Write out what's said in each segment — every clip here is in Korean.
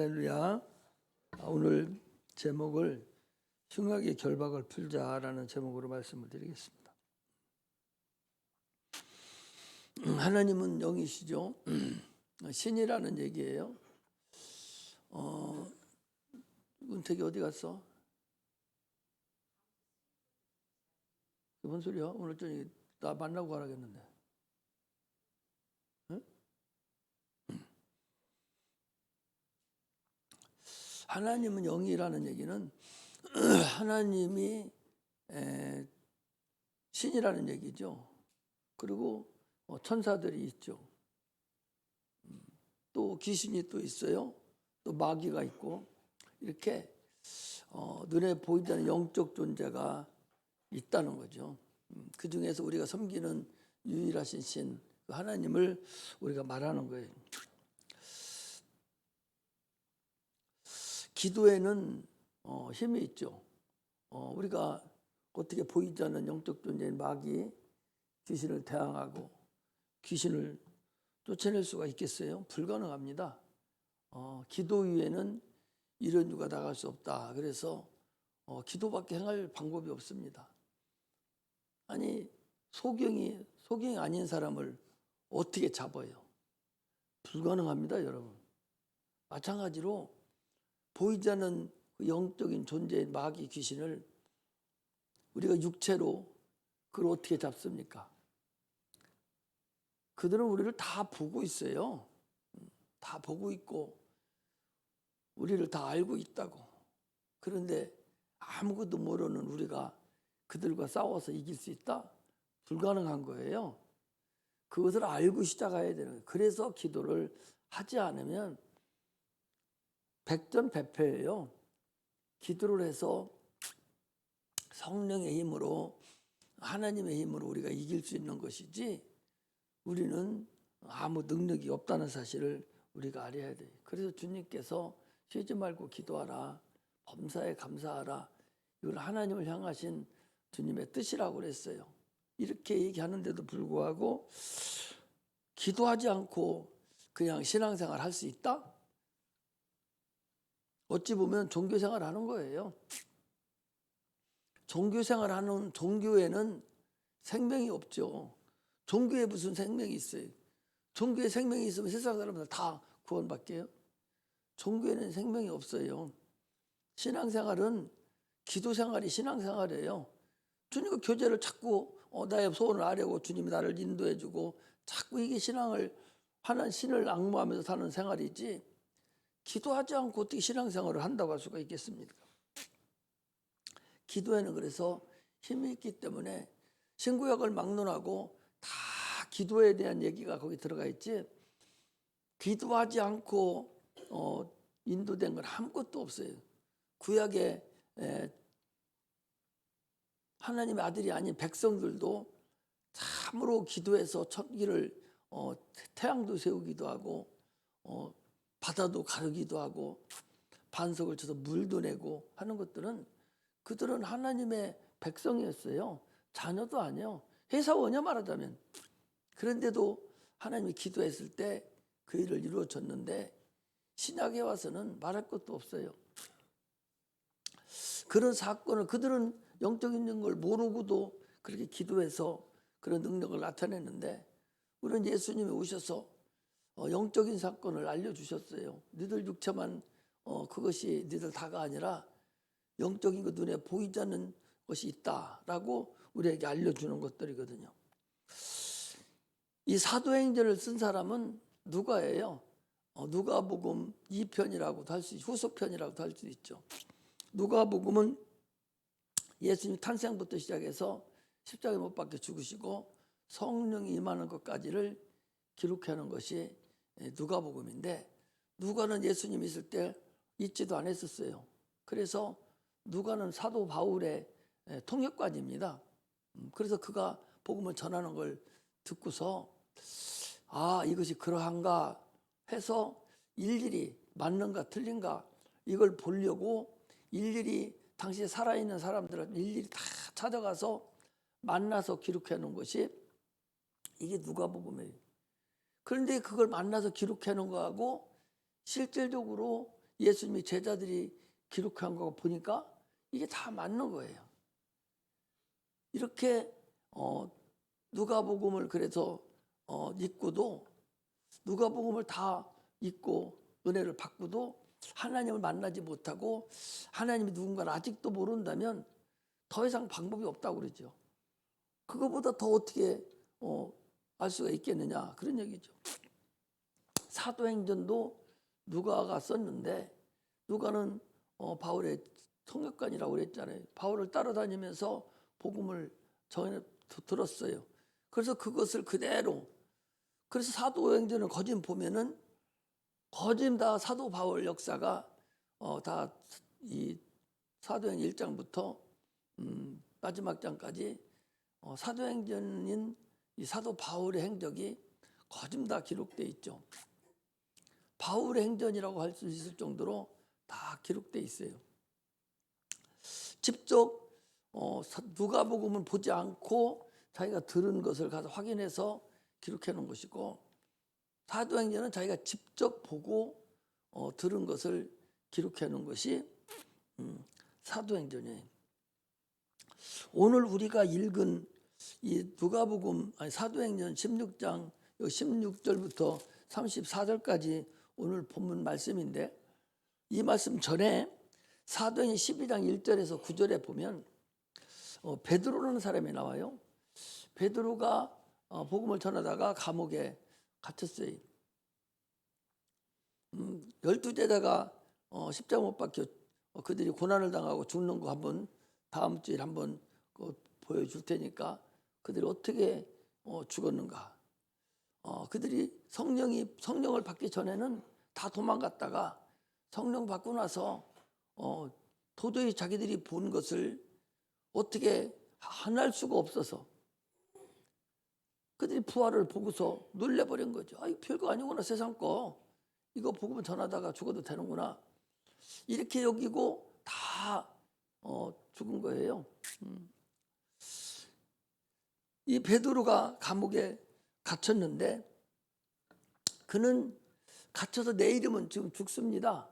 할렐루야. 오늘 제목을 흉악의 결박을 풀자라는 제목으로 말씀을 드리겠습니다. 하나님은 영이시죠. 신이라는 얘기예요. 은택이 어디 갔어? 뭔 소리야? 오늘 저녁에 나 만나고 가라겠는데. 응? 하나님은 영이라는 얘기는 하나님이 신이라는 얘기죠. 그리고 천사들이 있죠. 또 귀신이 또 있어요. 또 마귀가 있고 이렇게 눈에 보이지 않는 영적 존재가 있다는 거죠. 그 중에서 우리가 섬기는 유일하신 신, 그 하나님을 우리가 말하는 거예요. 기도에는 힘이 있죠. 우리가 어떻게 보이지 않는 영적 존재인 마귀, 귀신을 대항하고 귀신을 쫓아낼 수가 있겠어요? 불가능합니다. 기도 위에는 이런 유가 나갈 수 없다. 그래서 기도밖에 행할 방법이 없습니다. 아니 소경이 아닌 사람을 어떻게 잡아요? 불가능합니다, 여러분. 마찬가지로 보이지 않는 그 영적인 존재인 마귀 귀신을 우리가 육체로 그걸 어떻게 잡습니까? 그들은 우리를 다 보고 있어요. 다 보고 있고 우리를 다 알고 있다고. 그런데 아무것도 모르는 우리가 그들과 싸워서 이길 수 있다? 불가능한 거예요. 그것을 알고 시작해야 되는 거예요. 그래서 기도를 하지 않으면 백전백패예요. 기도를 해서 성령의 힘으로 하나님의 힘으로 우리가 이길 수 있는 것이지 우리는 아무 능력이 없다는 사실을 우리가 알아야 돼요. 그래서 주님께서 쉬지 말고 기도하라. 범사에 감사하라. 이건 하나님을 향하신 주님의 뜻이라고 그랬어요. 이렇게 얘기하는데도 불구하고 기도하지 않고 그냥 신앙생활 할 수 있다? 어찌 보면 종교생활 하는 거예요. 종교생활 하는 종교에는 생명이 없죠. 종교에 무슨 생명이 있어요? 종교에 생명이 있으면 세상 사람들 다 구원받게요? 종교에는 생명이 없어요. 신앙생활은 기도생활이 신앙생활이에요. 주님과 교제를 자꾸 나의 소원을 아뢰고 주님이 나를 인도해주고 자꾸 이게 신앙을 하는 신을 앙모하면서 사는 생활이지 기도하지 않고 어떻게 신앙생활을 한다고 할 수가 있겠습니까? 기도에는 그래서 힘이 있기 때문에 신구약을 막론하고 다 기도에 대한 얘기가 거기 들어가 있지 기도하지 않고 인도된 건 아무것도 없어요. 구약에 하나님의 아들이 아닌 백성들도 참으로 기도해서 천기를 태양도 세우기도 하고 바다도 가르기도 하고 반석을 쳐서 물도 내고 하는 것들은 그들은 하나님의 백성이었어요. 자녀도 아니에요. 회사원이야 말하자면. 그런데도 하나님이 기도했을 때 그 일을 이루어졌는데 신약에 와서는 말할 것도 없어요. 그런 사건을 그들은 영적인 걸 모르고도 그렇게 기도해서 그런 능력을 나타냈는데 우리는 예수님이 오셔서 영적인 사건을 알려주셨어요. 너희들 육체만 그것이 너희들 다가 아니라 영적인 것 눈에 보이지 않는 것이 있다라고 우리에게 알려주는 것들이거든요. 이 사도행전을 쓴 사람은 누가예요? 누가복음 2편이라고도 할 수 있고 후속편이라고도 할 수 있죠. 누가복음은 예수님 탄생부터 시작해서 십자가에 못 박혀 죽으시고 성령이 임하는 것까지를 기록하는 것이 누가복음인데 누가는 예수님 있을 때 있지도 않았었어요. 그래서 누가는 사도 바울의 통역관입니다. 그래서 그가 복음을 전하는 걸 듣고서 이것이 그러한가 해서 일일이 맞는가 틀린가 이걸 보려고 일일이 당시에 살아있는 사람들을 일일이 다 찾아가서 만나서 기록해 놓은 것이 이게 누가복음이에요. 그런데 그걸 만나서 기록해 놓은 거하고 실질적으로 예수님이 제자들이 기록한 거 보니까 이게 다 맞는 거예요. 이렇게 누가복음을 그래서 읽고도 누가복음을 다 읽고 은혜를 받고도 하나님을 만나지 못하고 하나님이 누군가를 아직도 모른다면 더 이상 방법이 없다고 그러죠. 그거보다 더 어떻게 알 수가 있겠느냐 그런 얘기죠. 사도행전도 누가가 썼는데 누가는 바울의 통역관이라고 그랬잖아요. 바울을 따라다니면서 복음을 전해 들었어요. 그래서 그것을 그대로 그래서 사도행전을 거진 보면은 거진 다 사도 바울 역사가 다 이 사도행 1장부터 마지막 장까지 사도행전인 이 사도 바울의 행적이 거진 다 기록돼 있죠. 바울의 행전이라고 할 수 있을 정도로 다 기록돼 있어요. 직접 누가복음을 보지 않고 자기가 들은 것을 가서 확인해서 기록해 놓은 것이고 사도행전은 자기가 직접 보고 들은 것을 기록해 놓은 것이 사도행전이에요. 오늘 우리가 읽은 이 누가복음 사도행전 16장 16절부터 34절까지 오늘 본문 말씀인데 이 말씀 전에 사도행전 12장 1절에서 9절에 보면 베드로라는 사람이 나와요. 베드로가 복음을 전하다가 감옥에 갇혔어요. 12제자가 십자가 못 박혀 그들이 고난을 당하고 죽는 거 한번 다음 주에 한번 보여줄 테니까 그들이 어떻게 죽었는가. 그들이 성령을 받기 전에는 다 도망갔다가 성령 받고 나서 도저히 자기들이 본 것을 어떻게 하날 수가 없어서 그들이 부활을 보고서 놀래버린 거죠. 아, 이거 별거 아니구나 세상 거. 이거 복음 전하다가 죽어도 되는구나. 이렇게 여기고 다 죽은 거예요. 이 베드로가 감옥에 갇혔는데 그는 갇혀서 내일이면 지금 죽습니다.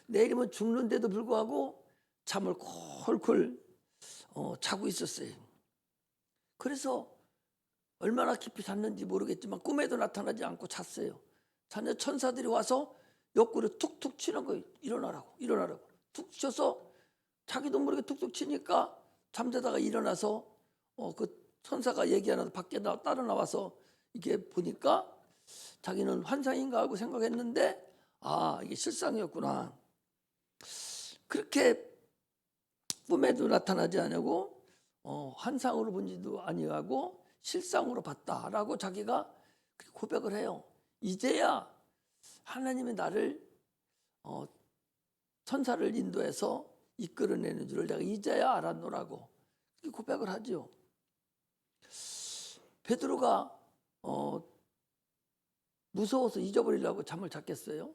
내일이면 죽는데도 불구하고 잠을 콜콜 자고 있었어요. 그래서 얼마나 깊이 잤는지 모르겠지만 꿈에도 나타나지 않고 잤어요. 자녀 천사들이 와서 옆구리에 툭툭 치는 거예요. 일어나라고 툭 쳐서 자기도 모르게 툭툭 치니까 잠자다가 일어나서 그 천사가 얘기하는 밖에 따라 나와서 이게 보니까 자기는 환상인가 하고 생각했는데 이게 실상이었구나. 그렇게 꿈에도 나타나지 않고 환상으로 본지도 아니하고 실상으로 봤다라고 자기가 고백을 해요. 이제야 하나님이 나를 천사를 인도해서 이끌어내는 줄을 내가 이제야 알았노라고 고백을 하죠. 베드로가 무서워서 잊어버리려고 잠을 잤겠어요?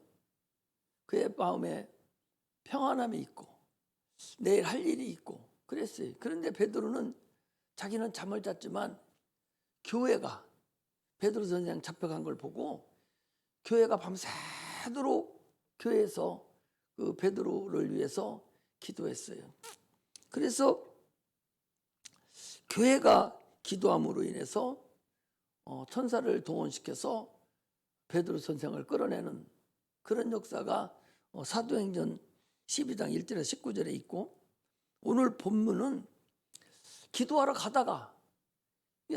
그의 마음에 평안함이 있고 내일 할 일이 있고 그랬어요. 그런데 베드로는 자기는 잠을 잤지만 교회가 베드로 선생 잡혀간 걸 보고 교회가 밤새도록 교회에서 그 베드로를 위해서 기도했어요. 그래서 교회가 기도함으로 인해서 천사를 동원시켜서 베드로 선생을 끌어내는 그런 역사가 사도행전 12장 1절에서 19절에 있고 오늘 본문은 기도하러 가다가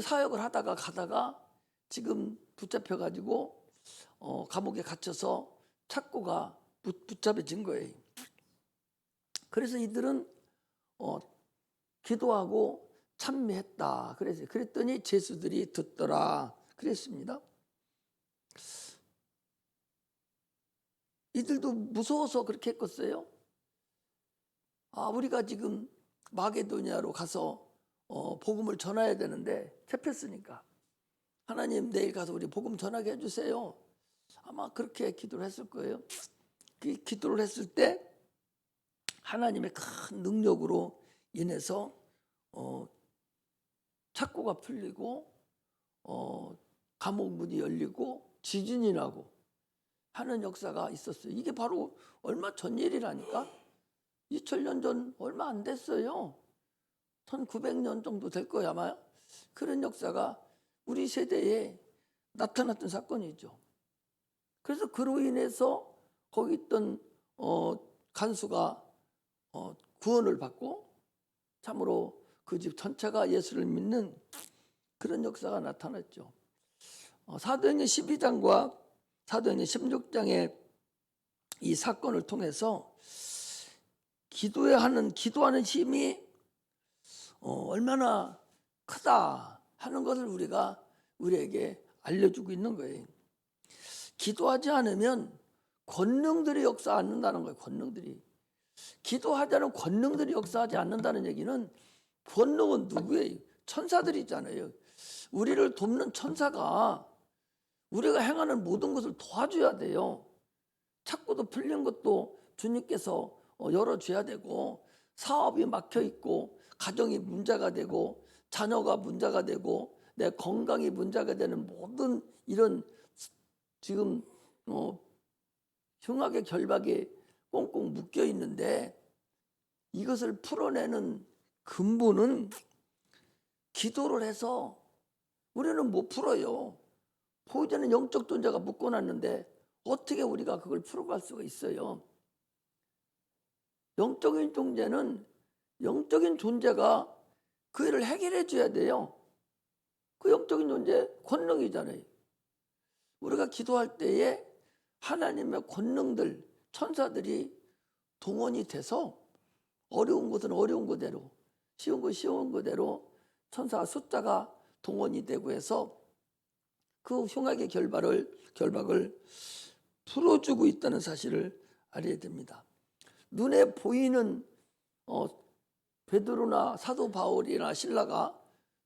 사역을 가다가 지금 붙잡혀가지고 감옥에 gat혀서 착고가 붙잡혀진 거예요. 그래서 이들은 기도하고 찬미했다. 그랬더니 제수들이 듣더라. 그랬습니다. 이들도 무서워서 그렇게 했겠어요? 우리가 지금 마게도니아로 가서 복음을 전해야 되는데 잡혔으니까 하나님 내일 가서 우리 복음 전하게 해주세요. 아마 그렇게 기도를 했을 거예요. 그 기도를 했을 때 하나님의 큰 능력으로 인해서 착고가 풀리고 감옥 문이 열리고 지진이 나고 하는 역사가 있었어요. 이게 바로 얼마 전 일이라니까. 2000년 전 얼마 안 됐어요. 1900년 정도 될 거야 아마. 그런 역사가 우리 세대에 나타났던 사건이죠. 그래서 그로 인해서 거기 있던 간수가 구원을 받고 참으로 그 집 전체가 예수를 믿는 그런 역사가 나타났죠. 사도행전 12장과 사도행전 16장의 이 사건을 통해서 기도하는 힘이 얼마나 크다 하는 것을 우리에게 알려주고 있는 거예요. 기도하지 않으면 권능들이 역사 않는다는 거예요. 권능들이. 기도하지 않으면 권능들이 역사하지 않는다는 얘기는 권능은 누구예요? 천사들이잖아요. 우리를 돕는 천사가 우리가 행하는 모든 것을 도와줘야 돼요. 찾고도 풀린 것도 주님께서 열어줘야 되고, 사업이 막혀 있고 가정이 문제가 되고 자녀가 문제가 되고 내 건강이 문제가 되는 모든 이런 지금 흉악의 결박에 꽁꽁 묶여 있는데, 이것을 풀어내는 근본은 기도를 해서 우리는 못 풀어요. 보이자는 영적 존재가 묶어놨는데 어떻게 우리가 그걸 풀어갈 수가 있어요? 영적인 존재가 그 일을 해결해 줘야 돼요. 그 영적인 존재 권능이잖아요. 우리가 기도할 때에 하나님의 권능들, 천사들이 동원이 돼서 어려운 것은 어려운 거대로, 쉬운 거 쉬운 거대로 천사 숫자가 동원이 되고 해서 그 흉악의 결박을 풀어주고 있다는 사실을 알아야 됩니다. 눈에 보이는 베드로나 사도 바울이나 실라가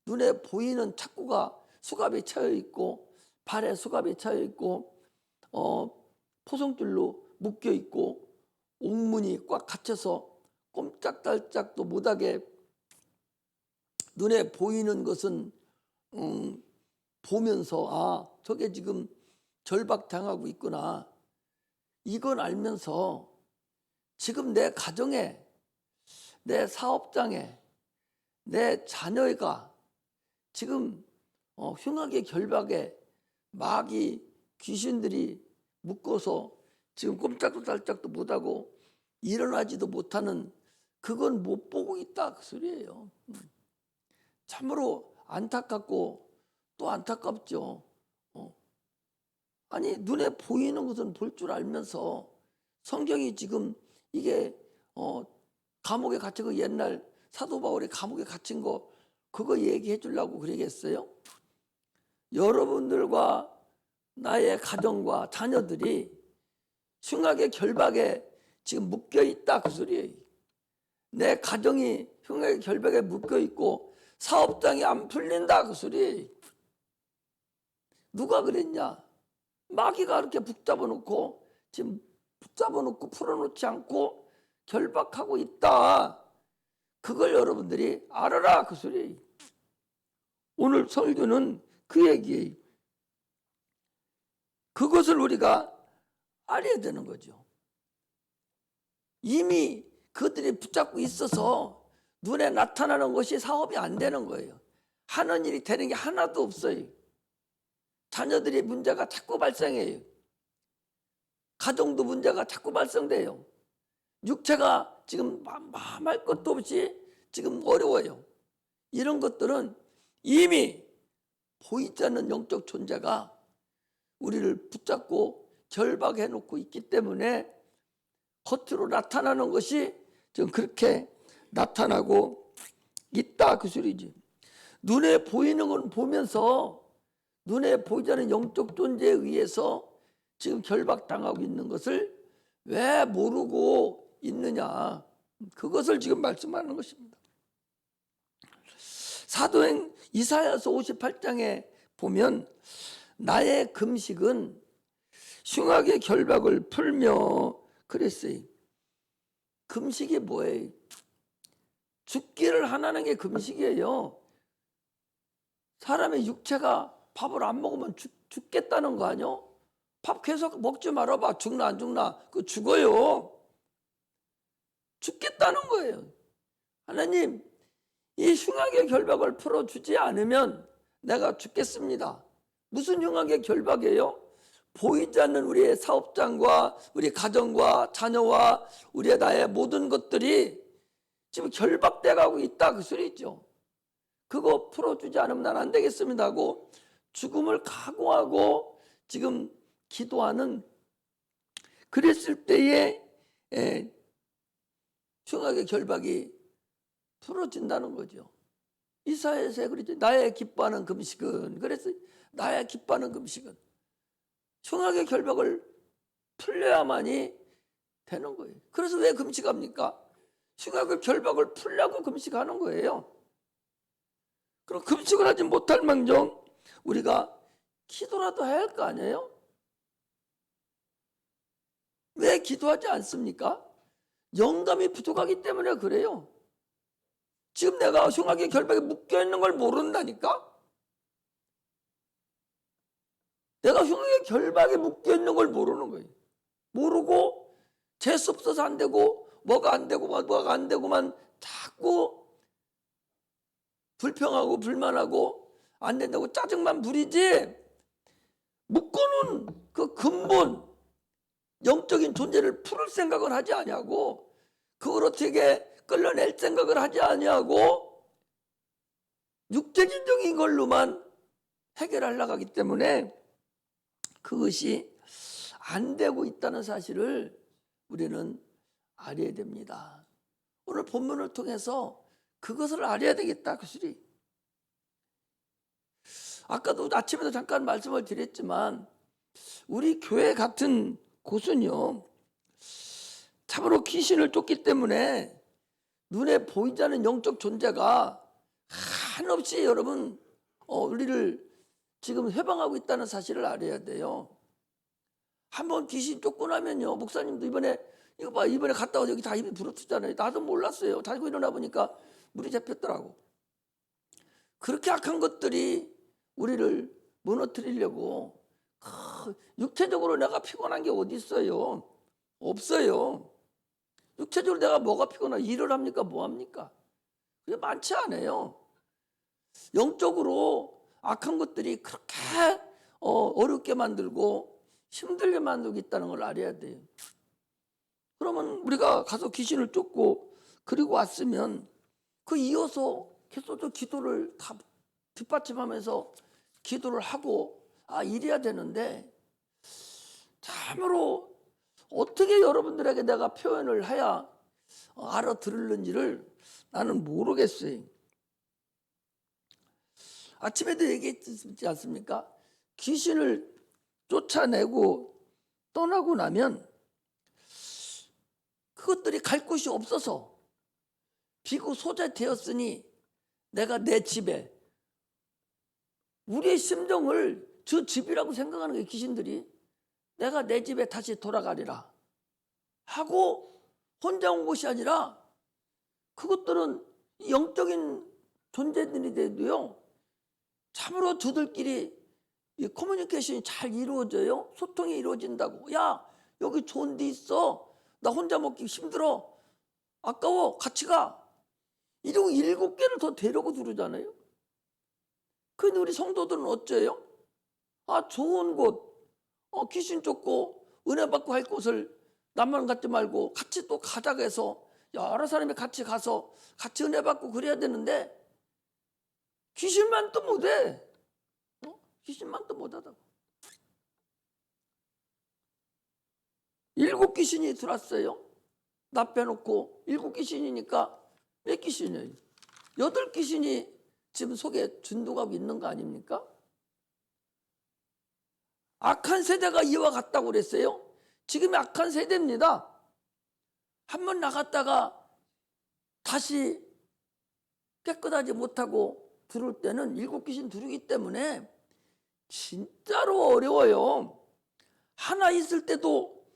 눈에 보이는 착구가 수갑에 차여 있고 발에 수갑이 차여 있고 포성줄로 묶여 있고 옥문이 꽉 갇혀서 꼼짝달짝도 못하게 눈에 보이는 것은 보면서 저게 지금 절박당하고 있구나, 이건 알면서 지금 내 가정에, 내 사업장에, 내 자녀가 지금 흉악의 결박에 마귀 귀신들이 묶어서 지금 꼼짝도 달짝도 못하고 일어나지도 못하는, 그건 못 보고 있다 그 소리예요. 참으로 안타깝고 또 안타깝죠. 아니 눈에 보이는 것은 볼 줄 알면서 성경이 지금 이게 감옥에 갇힌 거, 옛날 사도 바울이 감옥에 갇힌 거 그거 얘기해 주려고 그러겠어요? 여러분들과 나의 가정과 자녀들이 흉악의 결박에 지금 묶여 있다 그 소리예요. 내 가정이 흉악의 결박에 묶여 있고 사업장이 안 풀린다 그 소리예요. 누가 그랬냐? 마귀가 그렇게 붙잡아 놓고 지금 붙잡아 놓고 풀어놓지 않고 결박하고 있다. 그걸 여러분들이 알아라 그 소리예요. 오늘 설교는 그 얘기예요. 그것을 우리가 알아야 되는 거죠. 이미 그들이 붙잡고 있어서 눈에 나타나는 것이 사업이 안 되는 거예요. 하는 일이 되는 게 하나도 없어요. 자녀들이 문제가 자꾸 발생해요. 가정도 문제가 자꾸 발생돼요. 육체가 지금 말 것도 없이 지금 어려워요. 이런 것들은 이미 보이지 않는 영적 존재가 우리를 붙잡고 결박해 놓고 있기 때문에 겉으로 나타나는 것이 지금 그렇게 나타나고 있다 그 소리지. 눈에 보이는 건 보면서 눈에 보이지 않는 영적 존재에 의해서 지금 결박당하고 있는 것을 왜 모르고 있느냐, 그것을 지금 말씀하는 것입니다. 사도행 이사야서 58장에 보면 나의 금식은 흉악의 결박을 풀며 그랬어요. 금식이 뭐예요? 죽기를 하나는 게 금식이에요. 사람의 육체가 밥을 안 먹으면 죽겠다는 거 아니요? 밥 계속 먹지 말아봐. 죽나 안 죽나? 그거 죽어요. 죽겠다는 거예요. 하나님, 이 흉악의 결박을 풀어주지 않으면 내가 죽겠습니다. 무슨 흉악의 결박이에요? 보이지 않는 우리의 사업장과 우리 가정과 자녀와 우리의 나의 모든 것들이 지금 결박돼 가고 있다, 그 소리죠. 그거 풀어주지 않으면 난 안 되겠습니다 하고 죽음을 각오하고 지금 기도하는, 그랬을 때에 흉악의 결박이 풀어진다는 거죠. 이사야서에 그러죠. 나의 기뻐하는 금식은, 그래서 나의 기뻐하는 금식은 흉악의 결박을 풀려야만이 되는 거예요. 그래서 왜 금식합니까? 흉악의 결박을 풀려고 금식하는 거예요. 그럼 금식을 하지 못할 망정 우리가 기도라도 해야 할 거 아니에요? 왜 기도하지 않습니까? 영감이 부족하기 때문에 그래요. 지금 내가 흉악의 결박에 묶여있는 걸 모른다니까? 내가 흉악의 결박에 묶여있는 걸 모르는 거예요. 모르고 재수 없어서 안 되고 뭐가 안 되고 뭐가 안 되고만 자꾸 불평하고 불만하고 안 된다고 짜증만 부리지, 묶어놓은 그 근본 영적인 존재를 풀을 생각을 하지 아니하고 그걸 어떻게 끌어낼 생각을 하지 아니하고 육체적인 걸로만 해결하려고 하기 때문에 그것이 안 되고 있다는 사실을 우리는 알아야 됩니다. 오늘 본문을 통해서 그것을 알아야 되겠다, 그 소리. 아까도 아침에도 잠깐 말씀을 드렸지만 우리 교회 같은 곳은요, 참으로 귀신을 쫓기 때문에 눈에 보이지 않는 영적 존재가 한없이 여러분 우리를 지금 해방하고 있다는 사실을 알아야 돼요. 한번 귀신 쫓고 나면요, 목사님도 이번에 이거 봐, 이번에 갔다 와서 여기 다 입이 부러뜨잖아요. 나도 몰랐어요. 자고 일어나 보니까 물이 잡혔더라고. 그렇게 악한 것들이 우리를 무너뜨리려고, 육체적으로 내가 피곤한 게 어디 있어요? 없어요. 육체적으로 내가 뭐가 피곤하? 일을 합니까? 뭐 합니까? 그게 많지 않아요. 영적으로 악한 것들이 그렇게 어렵게 만들고 힘들게 만들고 있다는 걸 알아야 돼요. 그러면 우리가 가서 귀신을 쫓고 그리고 왔으면 그 이어서 계속 기도를 다 뒷받침하면서 기도를 하고 이래야 되는데, 참으로 어떻게 여러분들에게 내가 표현을 해야 알아들을는지를 나는 모르겠어요. 아침에도 얘기했지 않습니까? 귀신을 쫓아내고 떠나고 나면 그것들이 갈 곳이 없어서 비구 소재되었으니 내가 내 집에, 우리의 심정을 저 집이라고 생각하는 게 귀신들이, 내가 내 집에 다시 돌아가리라 하고 혼자 온 것이 아니라 그것들은 영적인 존재들인데도요, 참으로 저들끼리 이 커뮤니케이션이 잘 이루어져요. 소통이 이루어진다고. 야, 여기 좋은 데 있어. 나 혼자 먹기 힘들어. 아까워. 같이 가. 이러고 7개를 더 데려고 들어오잖아요. 근데 우리 성도들은 어째요? 좋은 곳, 귀신 쫓고 은혜 받고 할 곳을 나만 갖지 말고 같이 또 가자고 해서 여러 사람이 같이 가서 같이 은혜 받고 그래야 되는데 귀신만 또 못해. 귀신만 또 못하다고. 7 귀신이 들어왔어요. 나 빼놓고 7 귀신이니까 몇 귀신이에요? 8 귀신이 지금 속에 준동하고 있는 거 아닙니까? 악한 세대가 이와 같다고 그랬어요. 지금이 악한 세대입니다. 한번 나갔다가 다시 깨끗하지 못하고 들어올 때는 7 귀신 들어오기 때문에 진짜로 어려워요. 하나 있을 때도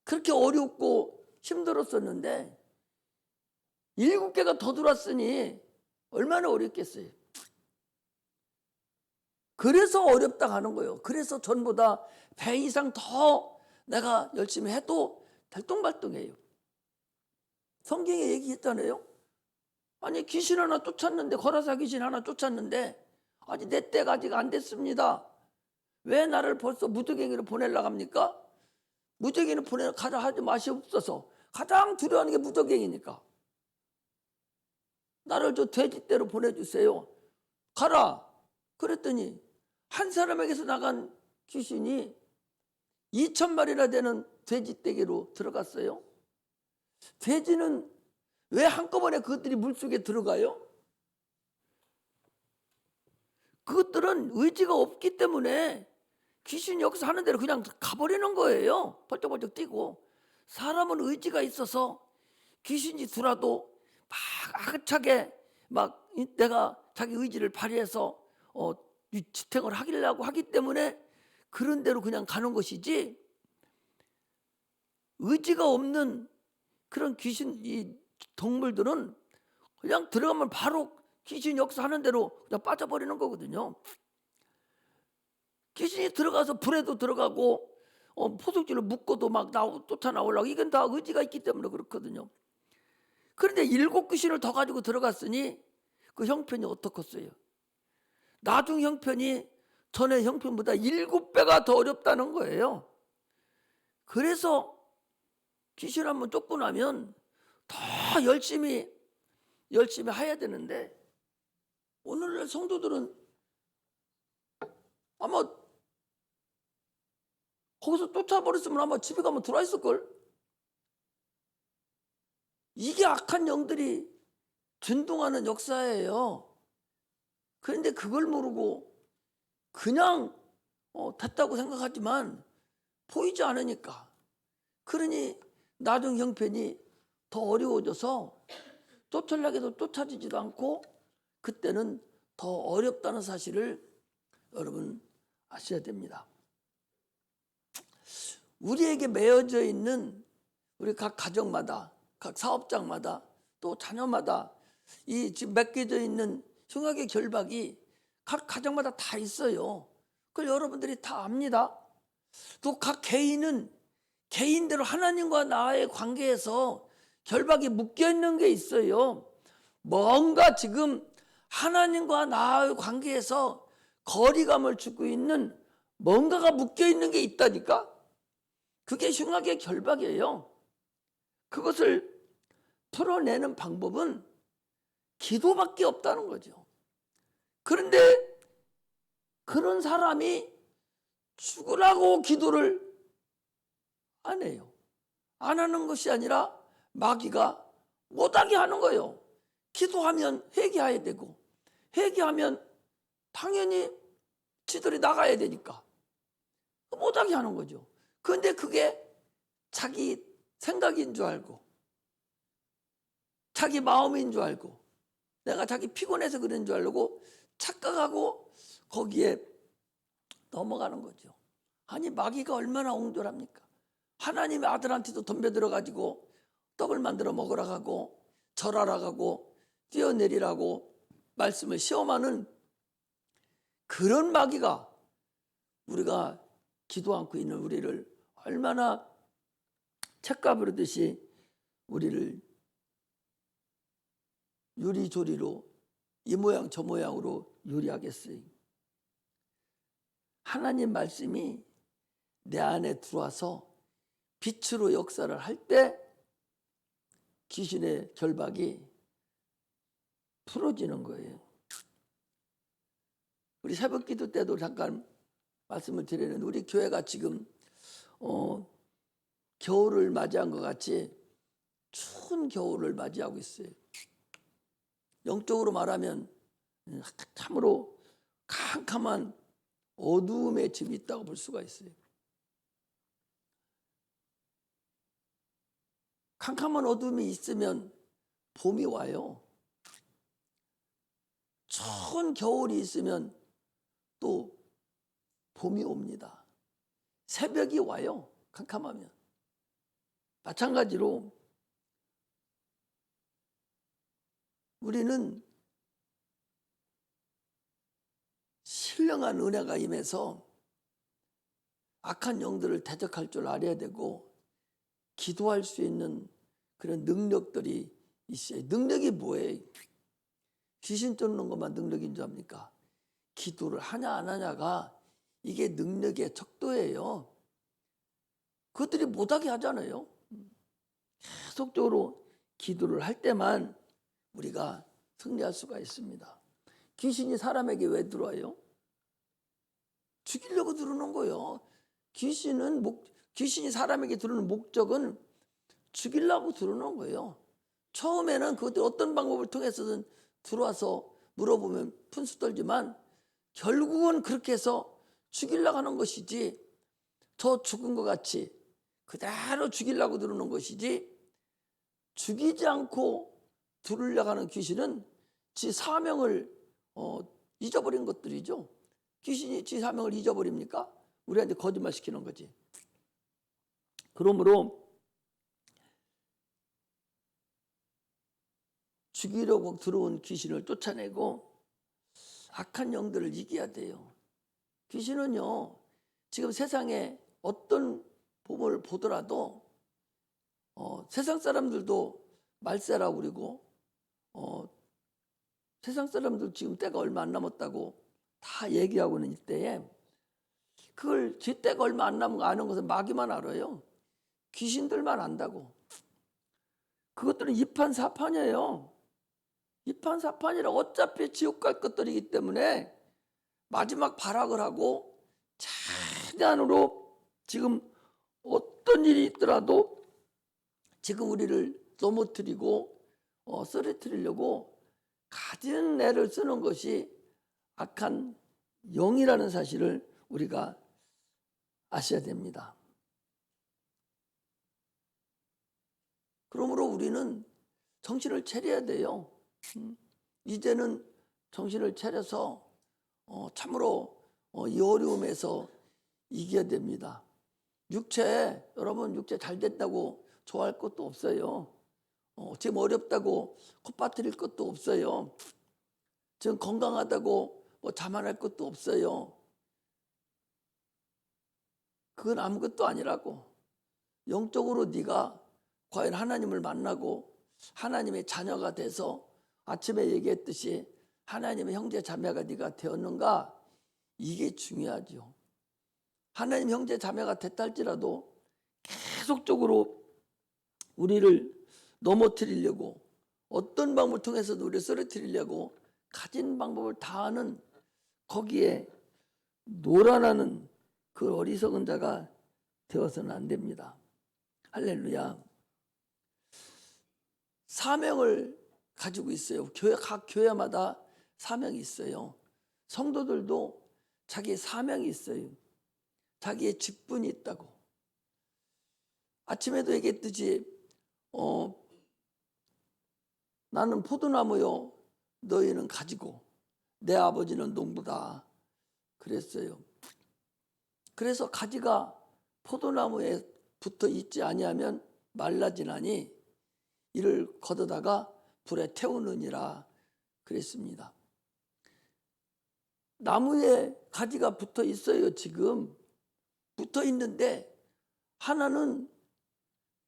그렇게 어렵고 힘들었었는데 7개가 더 들어왔으니 얼마나 어렵겠어요. 그래서 어렵다 하는 거예요. 그래서 전보다 배 이상 더 내가 열심히 해도 달동발동해요. 성경에 얘기했잖아요. 아니 귀신 하나 쫓았는데, 거라사 귀신 하나 쫓았는데 아직 내 때가 아직 안 됐습니다. 왜 나를 벌써 무적행이로 보내려고 합니까? 무적행이로 가자 하지 마시옵소서. 가장 두려워하는 게 무적행이니까. 나를 저 돼지떼로 보내주세요. 가라. 그랬더니 한 사람에게서 나간 귀신이 2,000마리나 되는 돼지떼기로 들어갔어요. 돼지는 왜 한꺼번에 그것들이 물속에 들어가요? 그것들은 의지가 없기 때문에 귀신이 여기서 하는 대로 그냥 가버리는 거예요. 벌쩍벌쩍 뛰고. 사람은 의지가 있어서 귀신이 들어도 막 아긋하게 막 내가 자기 의지를 발휘해서 지탱을 하려고 하기 때문에 그런 대로 그냥 가는 것이지, 의지가 없는 그런 귀신, 이 동물들은 그냥 들어가면 바로 귀신 역사하는 대로 그냥 빠져버리는 거거든요. 귀신이 들어가서 불에도 들어가고 포석질로 묶어도 막 쫓아나오려고, 이건 다 의지가 있기 때문에 그렇거든요. 그런데 7 귀신을 더 가지고 들어갔으니 그 형편이 어떻겠어요? 나중 형편이 전에 형편보다 7배가 더 어렵다는 거예요. 그래서 귀신 한번 쫓고 나면 더 열심히 해야 되는데, 오늘날 성도들은 아마 거기서 쫓아버렸으면 아마 집에 가면 들어와 있을걸. 이게 악한 영들이 준동하는 역사예요. 그런데 그걸 모르고 그냥 됐다고 생각하지만 보이지 않으니까, 그러니 나중 형편이 더 어려워져서 쫓으려고 해도 쫓아지지도 않고, 그때는 더 어렵다는 사실을 여러분 아셔야 됩니다. 우리에게 매어져 있는 우리 각 가정마다, 각 사업장마다, 또 자녀마다 이 지금 맡겨져 있는 흉악의 결박이 각 가정마다 다 있어요. 그걸 여러분들이 다 압니다. 또 각 개인은 개인대로 하나님과 나의 관계에서 결박이 묶여 있는 게 있어요. 뭔가 지금 하나님과 나의 관계에서 거리감을 주고 있는 뭔가가 묶여 있는 게 있다니까. 그게 흉악의 결박이에요. 그것을 풀어내는 방법은 기도밖에 없다는 거죠. 그런데 그런 사람이 죽으라고 기도를 안 해요. 안 하는 것이 아니라 마귀가 못하게 하는 거예요. 기도하면 회개해야 되고, 회개하면 당연히 지들이 나가야 되니까 못하게 하는 거죠. 그런데 그게 자기 생각인 줄 알고, 자기 마음인 줄 알고, 내가 자기 피곤해서 그런 줄 알고 착각하고 거기에 넘어가는 거죠. 아니, 마귀가 얼마나 옹졸합니까? 하나님의 아들한테도 덤벼들어가지고 떡을 만들어 먹으라 하고 절하라 하고 뛰어내리라고 말씀을 시험하는 그런 마귀가 우리가 기도 않고 있는 우리를 얼마나 책가부르듯이 우리를 요리조리로 이 모양 저 모양으로 요리하겠어요. 하나님 말씀이 내 안에 들어와서 빛으로 역사를 할 때 귀신의 결박이 풀어지는 거예요. 우리 새벽기도 때도 잠깐 말씀을 드리는, 우리 교회가 지금 겨울을 맞이한 것 같이 추운 겨울을 맞이하고 있어요. 영적으로 말하면 참으로 캄캄한 어두움의 집이 있다고 볼 수가 있어요. 캄캄한 어둠이 있으면 봄이 와요. 추운 겨울이 있으면 또 봄이 옵니다. 새벽이 와요. 캄캄하면. 마찬가지로 우리는 신령한 은혜가 임해서 악한 영들을 대적할 줄 알아야 되고 기도할 수 있는 그런 능력들이 있어요. 능력이 뭐예요? 귀신 쫓는 것만 능력인 줄 압니까? 기도를 하냐 안 하냐가 이게 능력의 척도예요. 그것들이 못하게 하잖아요. 계속적으로 기도를 할 때만 우리가 승리할 수가 있습니다. 귀신이 사람에게 왜 들어와요? 죽이려고 들어오는 거예요. 귀신이 사람에게 들어오는 목적은 죽이려고 들어오는 거예요. 처음에는 그것들 어떤 방법을 통해서든 들어와서 물어보면 푼수 떨지만 결국은 그렇게 해서 죽이려고 하는 것이지, 저 죽은 것 같이 그대로 죽이려고 들어오는 것이지, 죽이지 않고 들으려고 하는 귀신은 지 사명을 잊어버린 것들이죠. 귀신이 지 사명을 잊어버립니까? 우리한테 거짓말 시키는 거지. 그러므로 죽이려고 들어온 귀신을 쫓아내고 악한 영들을 이겨야 돼요. 귀신은요, 지금 세상에 어떤 보물 보더라도 세상 사람들도 말세라고 그러고 세상 사람들 지금 때가 얼마 안 남았다고 다 얘기하고 있는 이때에 그걸 제 때가 얼마 안 남은 거 아는 것은 마귀만 알아요. 귀신들만 안다고. 그것들은 이판사판이에요. 이판사판이라 어차피 지옥 갈 것들이기 때문에 마지막 발악을 하고 최대한으로 지금 어떤 일이 있더라도 지금 우리를 넘어뜨리고 쓰러뜨리려고 가진 애를 쓰는 것이 악한 영이라는 사실을 우리가 아셔야 됩니다. 그러므로 우리는 정신을 차려야 돼요. 이제는 정신을 차려서 참으로 이 어려움에서 이겨야 됩니다. 여러분 육체 잘 됐다고 좋아할 것도 없어요. 지금 어렵다고 콧바트릴 것도 없어요. 지금 건강하다고 자만할 것도 없어요. 그건 아무것도 아니라고. 영적으로 네가 과연 하나님을 만나고 하나님의 자녀가 돼서 아침에 얘기했듯이 하나님의 형제 자매가 네가 되었는가? 이게 중요하죠. 하나님 형제 자매가 됐다 할지라도 계속적으로 우리를 넘어뜨리려고 어떤 방법을 통해서도 우리를 쓰러뜨리려고 가진 방법을 다 하는, 거기에 노란하는 그 어리석은 자가 되어서는 안 됩니다. 할렐루야. 사명을 가지고 있어요. 각 교회마다 사명이 있어요. 성도들도 자기의 사명이 있어요. 자기의 직분이 있다고. 아침에도 얘기했듯이 나는 포도나무요 너희는 가지고 내 아버지는 농부다 그랬어요. 그래서 가지가 포도나무에 붙어 있지 아니하면 말라지나니 이를 걷어다가 불에 태우느니라 그랬습니다. 나무에 가지가 붙어 있어요. 지금 붙어 있는데 하나는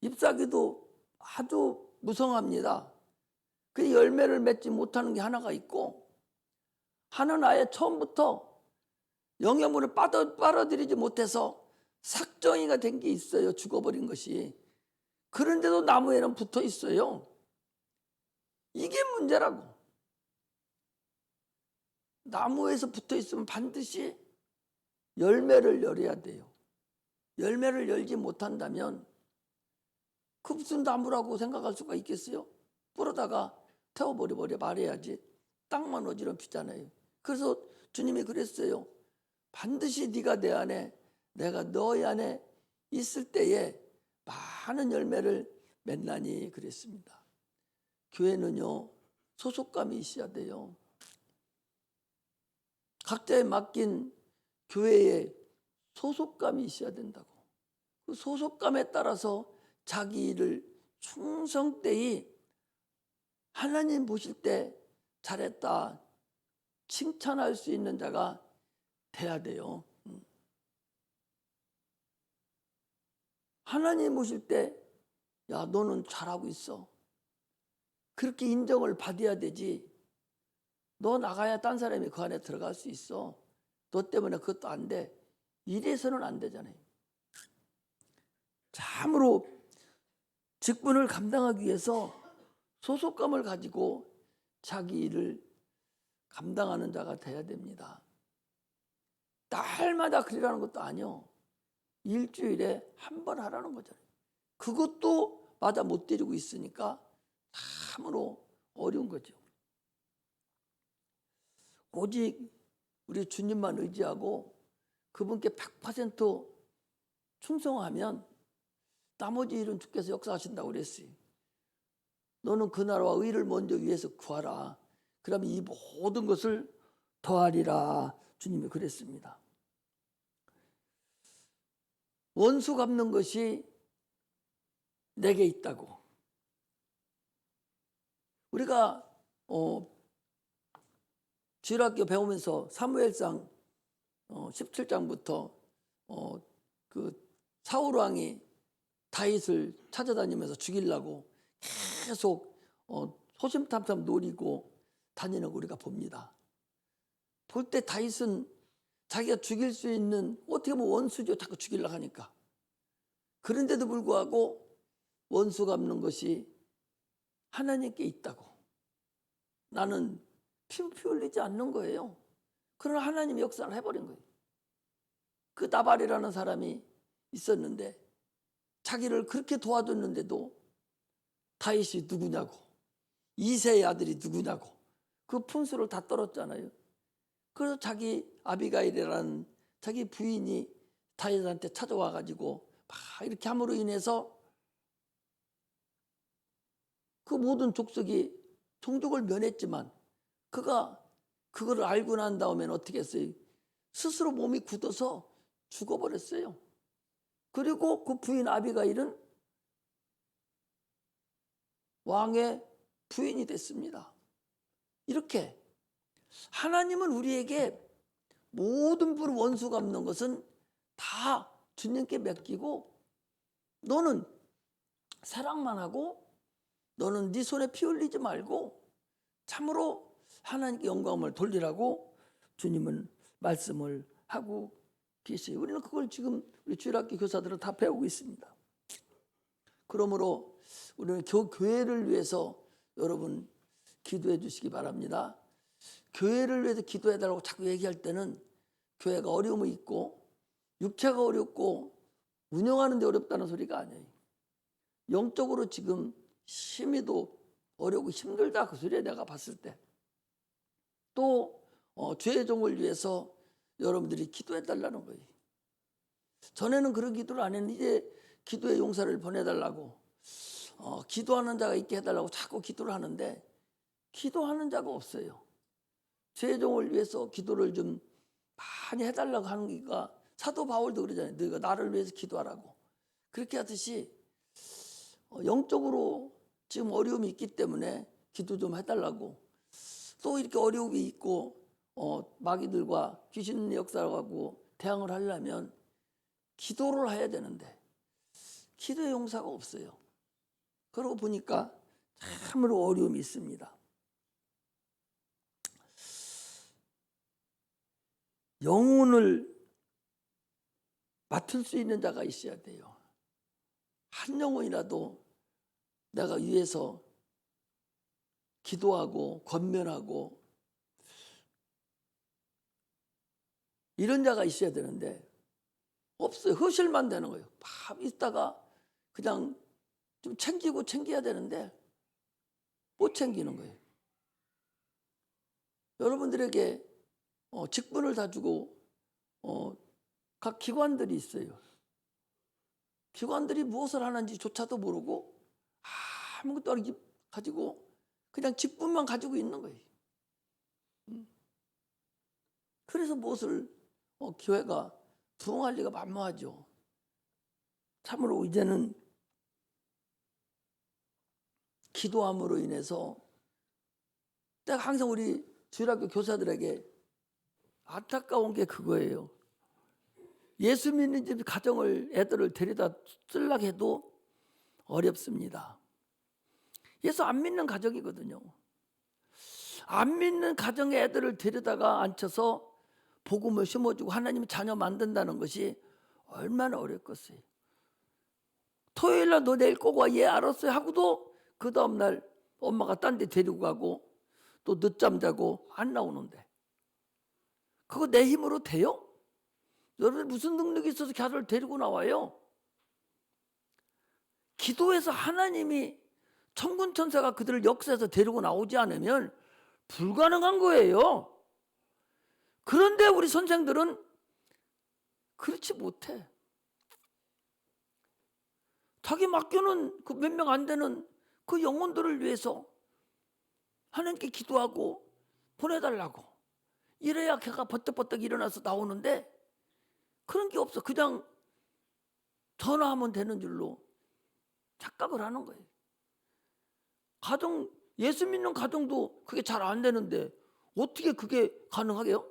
잎사귀도 아주 무성합니다. 그 열매를 맺지 못하는 게 하나가 있고, 하나는 아예 처음부터 영양분을 빨아들이지 못해서 삭정이가 된 게 있어요. 죽어버린 것이. 그런데도 나무에는 붙어 있어요. 이게 문제라고. 나무에서 붙어 있으면 반드시 열매를 열어야 돼요. 열매를 열지 못한다면 그 무슨 나무라고 생각할 수가 있겠어요? 뿌려다가 태워버려 말해야지. 땅만 어지럽히잖아요. 그래서 주님이 그랬어요. 반드시 네가 내 안에 내가 너희 안에 있을 때에 많은 열매를 맺나니 그랬습니다. 교회는요 소속감이 있어야 돼요. 각자에 맡긴 교회에 소속감이 있어야 된다고. 그 소속감에 따라서 자기 일을 충성되이 하나님 보실 때 잘했다 칭찬할 수 있는 자가 돼야 돼요. 하나님 오실 때, 야, 너는 잘하고 있어. 그렇게 인정을 받아야 되지. 너 나가야 딴 사람이 그 안에 들어갈 수 있어. 너 때문에 그것도 안 돼. 이래서는 안 되잖아요. 참으로 직분을 감당하기 위해서 소속감을 가지고 자기 일을 감당하는 자가 돼야 됩니다. 날마다 그러라는 것도 아니요. 일주일에 한 번 하라는 거잖아요. 그것도 마다 못 드리고 있으니까 참으로 어려운 거죠. 오직 우리 주님만 의지하고 그분께 100% 충성하면 나머지 일은 주께서 역사하신다고 그랬어요. 너는 그 나라와 의를 먼저 위해서 구하라. 그러면 이 모든 것을 더하리라. 주님이 그랬습니다. 원수 갚는 것이 내게 있다고. 우리가 주일학교 배우면서 사무엘상 17장부터 그 사울 왕이 다윗을 찾아다니면서 죽이려고 계속 소심탐탐 노리고 다니는 거 우리가 봅니다. 볼 때 다윗은 자기가 죽일 수 있는, 어떻게 보면 원수죠. 자꾸 죽이려고 하니까. 그런데도 불구하고 원수 갚는 것이 하나님께 있다고. 나는 피 흘리지 않는 거예요. 그러나 하나님이 역사를 해버린 거예요. 그 나발이라는 사람이 있었는데 자기를 그렇게 도와줬는데도 다윗이 누구냐고, 이새의 아들이 누구냐고 그 푼수를 다 떨었잖아요. 그래서 자기 아비가일이라는 자기 부인이 다윗한테 찾아와가지고 막 이렇게 함으로 인해서 그 모든 족속이 종족을 면했지만 그가 그거를 알고 난 다음에는 어떻게 했어요? 스스로 몸이 굳어서 죽어버렸어요. 그리고 그 부인 아비가일은 왕의 부인이 됐습니다. 이렇게 하나님은 우리에게 모든 불 원수 갚는 것은 다 주님께 맡기고, 너는 사랑만 하고 너는 네 손에 피 흘리지 말고 참으로 하나님께 영광을 돌리라고 주님은 말씀을 하고 계세요. 우리는 그걸 지금 우리 주일학교 교사들은 다 배우고 있습니다. 그러므로 우리는 교회를 위해서 여러분 기도해 주시기 바랍니다. 교회를 위해서 기도해 달라고 자꾸 얘기할 때는 교회가 어려움이 있고 육체가 어렵고 운영하는 데 어렵다는 소리가 아니에요. 영적으로 지금 심히도 어렵고 힘들다 그 소리에 내가 봤을 때. 또 죄의 종을 위해서 여러분들이 기도해 달라는 거예요. 전에는 그런 기도를 안 했는데 이제 기도의 용사를 보내달라고 기도하는 자가 있게 해달라고 자꾸 기도를 하는데 기도하는 자가 없어요. 죄의 종을 위해서 기도를 좀 많이 해달라고 하는 게가 사도 바울도 그러잖아요. 너희가 나를 위해서 기도하라고. 그렇게 하듯이 영적으로 지금 어려움이 있기 때문에 기도 좀 해달라고. 또 이렇게 어려움이 있고 마귀들과 귀신 역사하고 대항을 하려면 기도를 해야 되는데 기도의 용사가 없어요. 그러고 보니까 참으로 어려움이 있습니다. 영혼을 맡을 수 있는 자가 있어야 돼요. 한 영혼이라도 내가 위해서 기도하고 권면하고 이런 자가 있어야 되는데 없어요. 허실만 되는 거예요. 밥 있다가 그냥 좀 챙겨야 되는데 못 챙기는 거예요. 여러분들에게 직분을 다 주고 각 기관들이 있어요. 기관들이 무엇을 하는지조차도 모르고 아무것도 안 가지고 그냥 직분만 가지고 있는 거예요. 그래서 무엇을 교회가 부흥할 리가 만무하죠. 참으로 이제는 기도함으로 인해서 내가 항상 우리 주일학교 교사들에게 안타까운 게 그거예요. 예수 믿는 집 가정을 애들을 데려다 쓰려고 해도 어렵습니다. 예수 안 믿는 가정이거든요. 안 믿는 가정의 애들을 데려다가 앉혀서 복음을 심어주고 하나님의 자녀 만든다는 것이 얼마나 어렵겠어요. 토요일날 너 내일 꼭 와. 예 알았어요 하고도 그 다음날 엄마가 딴 데 데리고 가고 또 늦잠 자고 안 나오는데 그거 내 힘으로 돼요? 여러분 무슨 능력이 있어서 걔를 데리고 나와요? 기도해서 하나님이 천군 천사가 그들을 역사해서 데리고 나오지 않으면 불가능한 거예요. 그런데 우리 선생들은 그렇지 못해. 자기 맡겨놓은 그 몇 명 안 되는 그 영혼들을 위해서 하나님께 기도하고 보내달라고. 이래야 걔가 버떡버떡 일어나서 나오는데 그런 게 없어. 그냥 전화하면 되는 줄로 착각을 하는 거예요. 가정, 예수 믿는 가정도 그게 잘 안 되는데 어떻게 그게 가능하게요?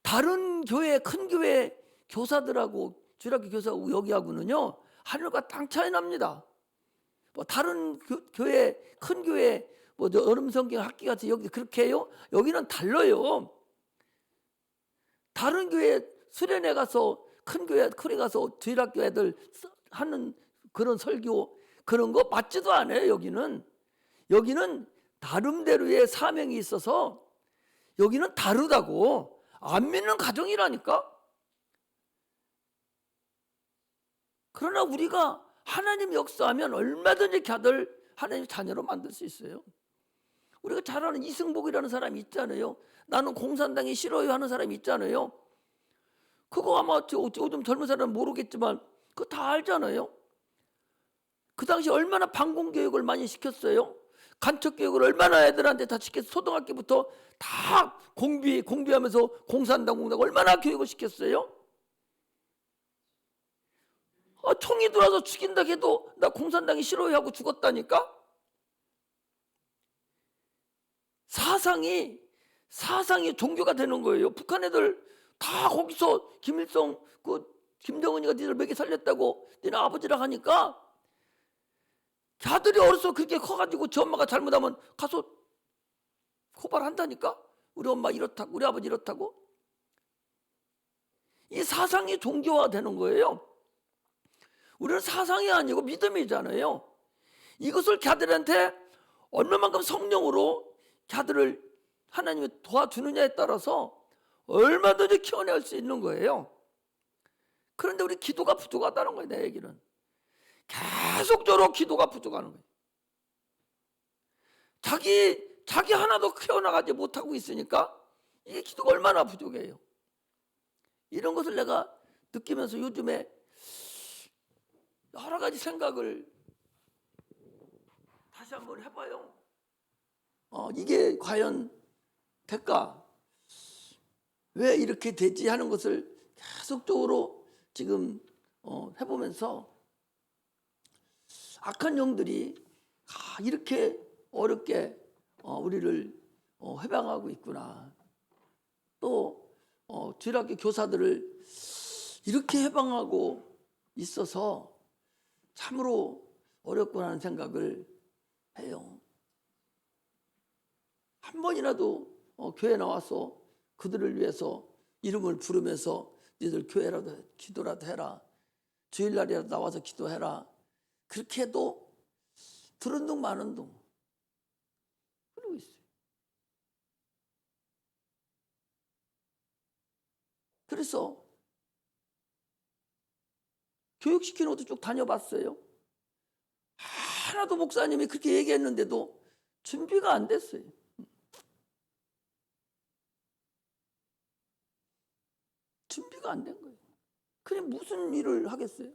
다른 교회, 큰 교회 교사들하고 주일학교 교사하고 여기하고는요 하늘과 땅 차이 납니다. 뭐 다른 교회, 큰 교회 뭐 여름 성경 학기 같은 여기 그렇게 해요? 여기는 달라요. 다른 교회 수련회 가서 큰 교회 크게 가서 주일학교 애들 하는 그런 설교 그런 거 맞지도 않아요. 여기는 나름대로의 사명이 있어서 여기는 다르다고. 안 믿는 가정이라니까. 그러나 우리가 하나님 역사하면 얼마든지 걔들 하나님 자녀로 만들 수 있어요. 우리가 잘 아는 이승복이라는 사람이 있잖아요. 나는 공산당이 싫어요 하는 사람이 있잖아요. 그거 아마 요즘 젊은 사람은 모르겠지만 그거 다 알잖아요. 그 당시 얼마나 반공교육을 많이 시켰어요. 간첩교육을 얼마나 애들한테 다 시켰어요. 초등학교부터 다 공비하면서 공산당 얼마나 교육을 시켰어요. 총이 들어와서 죽인다 해도 나 공산당이 싫어요 하고 죽었다니까. 사상이 종교가 되는 거예요. 북한 애들 다 거기서 김일성 김정은이가 니들 먹여 살렸다고 니네 아버지랑 하니까 자들이 어려서 그렇게 커가지고 저 엄마가 잘못하면 가서 고발한다니까. 우리 엄마 이렇다고 우리 아버지 이렇다고. 이 사상이 종교화 되는 거예요. 우리는 사상이 아니고 믿음이잖아요. 이것을 걔들한테 얼마만큼 성령으로 걔들을 하나님이 도와주느냐에 따라서 얼마든지 키워낼 수 있는 거예요. 그런데 우리 기도가 부족하다는 거예요. 내 얘기는 계속적으로 기도가 부족하는 거예요. 자기 하나도 키워나가지 못하고 있으니까 이게 기도가 얼마나 부족해요. 이런 것을 내가 느끼면서 요즘에 여러 가지 생각을 다시 한번 해봐요. 이게 과연 될까? 왜 이렇게 되지 하는 것을 계속적으로 지금 해보면서 악한 영들이 이렇게 어렵게 우리를 해방하고 있구나. 또 주일학교 교사들을 이렇게 해방하고 있어서 참으로 어렵구나 하는 생각을 해요. 한 번이라도 교회 나와서 그들을 위해서 이름을 부르면서 너희들 교회라도 기도라도 해라. 주일날이라도 나와서 기도해라. 그렇게 해도 들은 둥 마는 둥 그러고 있어요. 그래서 교육시키는 것도 쭉 다녀봤어요. 하나도 목사님이 그렇게 얘기했는데도 준비가 안 됐어요. 준비가 안 된 거예요. 그래 무슨 일을 하겠어요?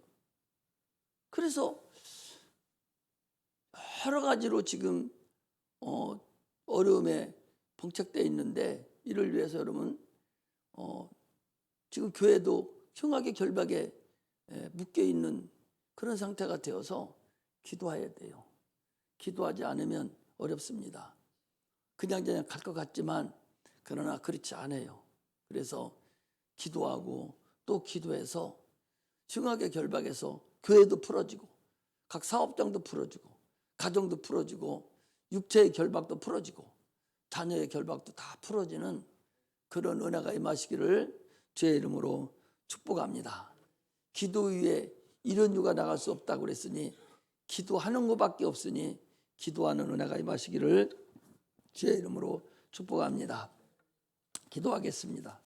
그래서 여러 가지로 지금 어려움에 봉착되어 있는데 이를 위해서 여러분 지금 교회도 흉하게 결박에 묶여 있는 그런 상태가 되어서 기도해야 돼요. 기도하지 않으면 어렵습니다. 그냥 갈 것 같지만 그러나 그렇지 않아요. 그래서 기도하고 또 기도해서 심하게 결박해서 교회도 풀어지고 각 사업장도 풀어지고 가정도 풀어지고 육체의 결박도 풀어지고 자녀의 결박도 다 풀어지는 그런 은혜가 임하시기를 주의 이름으로 축복합니다. 기도 위에 이런 유가 나갈 수 없다고 그랬으니 기도하는 것밖에 없으니 기도하는 은혜가 임하시기를 주의 이름으로 축복합니다. 기도하겠습니다.